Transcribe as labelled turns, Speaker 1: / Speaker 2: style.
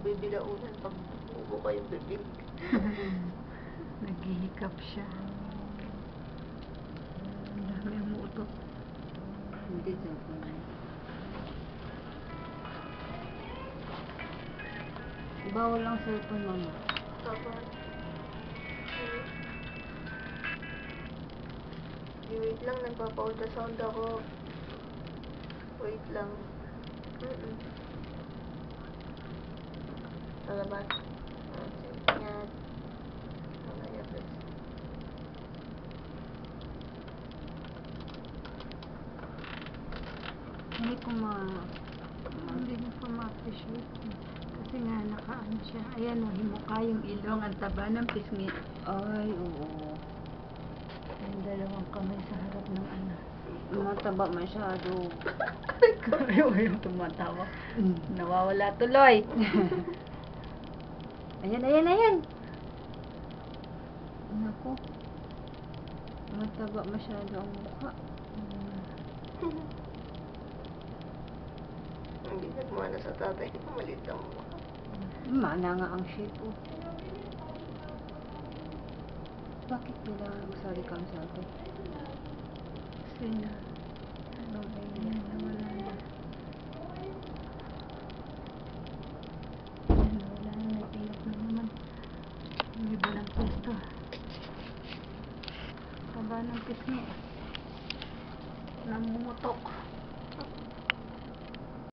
Speaker 1: magbibilaunan pag ubo kayong bibig.
Speaker 2: Naghihikap siya. Ang dami umuutot.
Speaker 3: Hindi daw po. Bawal lang cellphone, mama.
Speaker 1: Papa. Wait lang, nagpapa-ultrasound ako. Wait lang. Talabas. Ingat. Mamaya, please.
Speaker 3: Hindi ko
Speaker 2: Hindi mo pa ma-appreciate. Kasi nga nakaano siya. Ayan o, himuka yung ilong. Ang taba ng pisngi.
Speaker 3: Ay, oo.
Speaker 2: Yung dalawang kamay sa harap ng ano.
Speaker 3: Mataba masyado.
Speaker 2: Ayaw yung tumatawa. Nawawala tuloy.
Speaker 3: Ayan. Naku. Mataba masyado ang mukha.
Speaker 1: Hindi nagmana sa tatay. Malit ang mukha.
Speaker 3: Mana nga ang shape, oh. Bakit nila magsali kang sa atin?
Speaker 2: Kasi na, ayan, nawala na. Ayan, nawala na. Nag-iyak na naman. Ang iba ng pwesto. Taba ng pisngi. Namumutok.